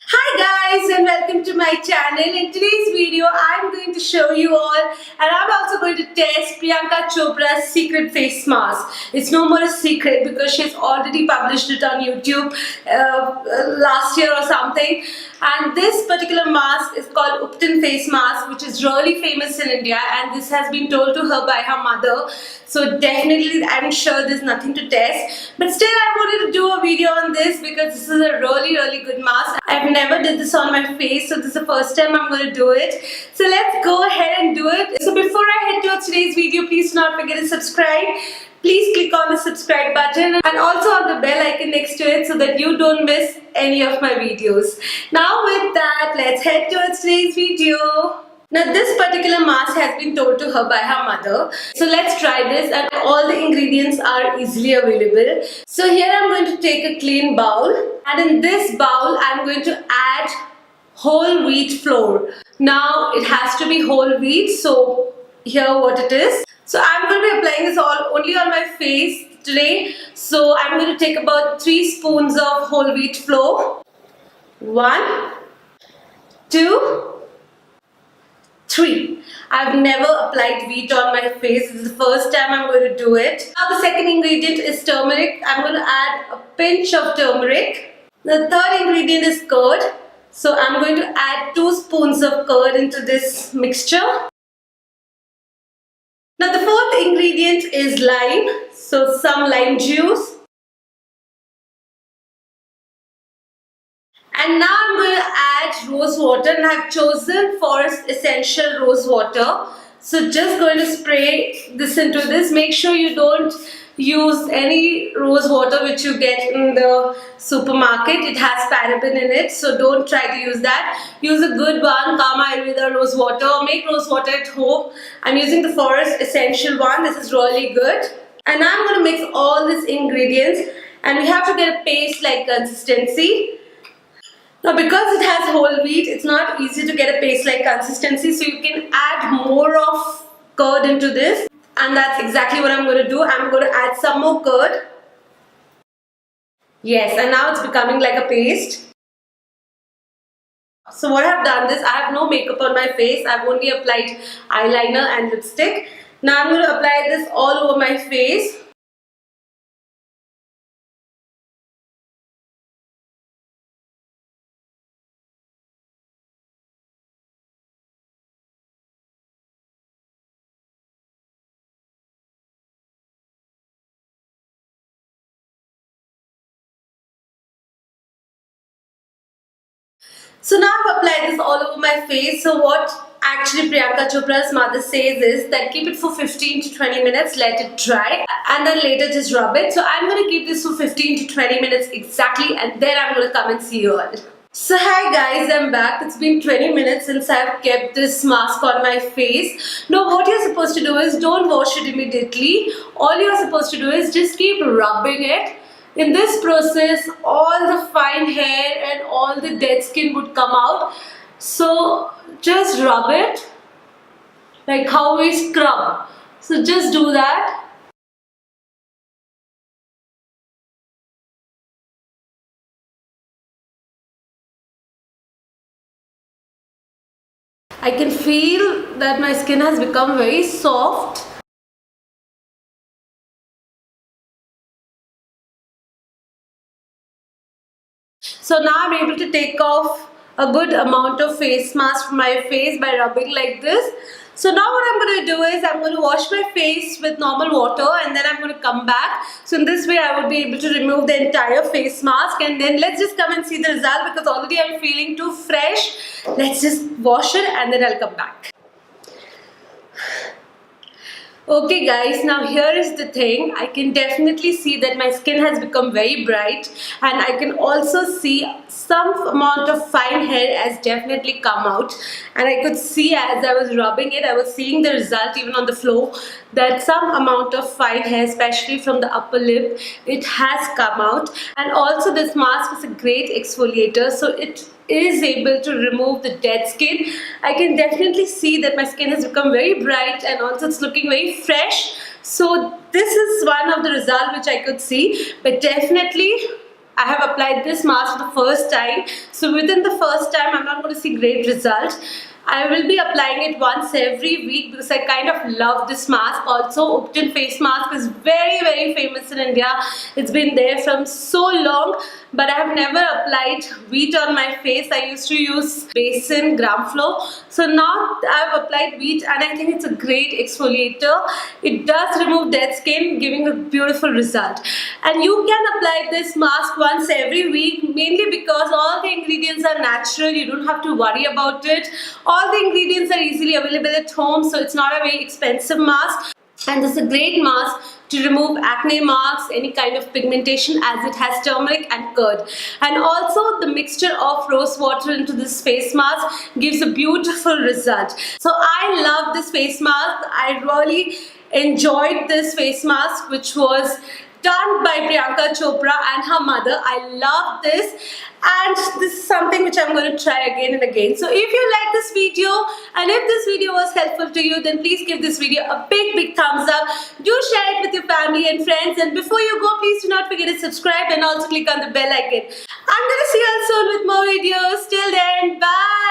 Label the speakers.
Speaker 1: Hi guys and welcome to my channel. In today's video I'm going to show you all and I'm also going to test Priyanka Chopra'S secret face mask. It's no more a secret because she's already published it on YouTube last year or something, and this particular mask is called Ubtan face mask, which is really famous in India, and this has been told to her by her mother. So definitely I'm sure there's nothing to test, but still I wanted to do a video on this because this is a really good mask. I've never did this on my face, so this is the first time I'm going to do it. So let's go ahead and do it. So before I head towards today's video, please do not forget to subscribe. Please click on the subscribe button and also on the bell icon next to it so that you don't miss any of my videos. Now with that, let's head towards today's video. Now this particular mask has been told to her by her mother. So let's try this, and all the ingredients are easily available. So here I'm going to take a clean bowl, and in this bowl I'm going to add whole wheat flour. Now it has to be whole wheat, so here what it is. So I'm going to be applying this only on my face today. So I'm going to take about 3 spoons of whole wheat flour. 1, 2, 3. I've never applied wheat on my face. This is the first time I'm going to do it. Now the second ingredient is turmeric. I'm going to add a pinch of turmeric. The third ingredient is curd. So I'm going to add 2 spoons of curd into this mixture. Now the fourth ingredient is lime. So some lime juice. And now I'm going to add rose water, and I've chosen Forest Essential Rose Water. So just going to spray this into this. Make sure you don't use any rose water which you get in the supermarket. It has paraben in it, so don't try to use that. Use a good one, Kama Ayurveda rose water, or make rose water at home. I'm using the Forest Essential one. This is really good. And now I'm going to mix all these ingredients, and we have to get a paste-like consistency. Now because it has whole wheat, it's not easy to get a paste-like consistency, so you can add more of curd into this, and that's exactly what I'm going to do. I'm going to add some more curd. Yes, and now it's becoming like a paste. So what I've done is, I have no makeup on my face. I've only applied eyeliner and lipstick. Now I'm going to apply this all over my face. So now I've applied this all over my face. So what actually Priyanka Chopra'S mother says is that keep it for 15 to 20 minutes, let it dry, and then later just rub it. So I'm going to keep this for 15 to 20 minutes exactly, and then I'm going to come and see you all. So hi guys, I'm back. It's been 20 minutes since I've kept this mask on my face. Now what you're supposed to do is, don't wash it immediately. All you're supposed to do is just keep rubbing it. In this process, all the fine hair and all the dead skin would come out. So just rub it like how we scrub. So just do that. I can feel that my skin has become very soft. So now I'm able to take off a good amount of face mask from my face by rubbing like this. So now what I'm going to do is, I'm going to wash my face with normal water, and then I'm going to come back. So in this way I would be able to remove the entire face mask, and then let's just come and see the result, because already I'm feeling too fresh. Let's just wash it and then I'll come back. Okay guys, now here is the thing. I can definitely see that my skin has become very bright, and I can also see some amount of fine hair has definitely come out, and I could see as I was rubbing it, I was seeing the result even on the floor, that some amount of fine hair, especially from the upper lip, it has come out. And also this mask is a great exfoliator, so it is able to remove the dead skin. I can definitely see that my skin has become very bright, and also it's looking very fresh. So this is one of the results which I could see. But definitely I have applied this mask for the first time. So within the first time, I'm not going to see great result. I will be applying it once every week because I kind of love this mask. Also, Ubtan face mask is very famous in India. It's been there from so long, but I have never applied wheat on my face. I used to use basin, gram flour. So now I've applied wheat and I think it's a great exfoliator. It does remove dead skin, giving a beautiful result. And you can apply this mask once every week, mainly because all the ingredients are natural. You don't have to worry about it. All the ingredients are easily available at home, so it's not a very expensive mask. And this is a great mask to remove acne marks, any kind of pigmentation, as it has turmeric and curd. And also the mixture of rose water into this face mask gives a beautiful result. So I love this face mask. I really enjoyed this face mask, which was done by Priyanka Chopra and her mother. I love this, and this is something which I'm going to try again and again. So if you like this video and if this video was helpful to you, then please give this video a big thumbs up. Do share it with your family and friends, and before you go, please do not forget to subscribe and also click on the bell icon. I'm going to see you all soon with more videos. Till then, bye.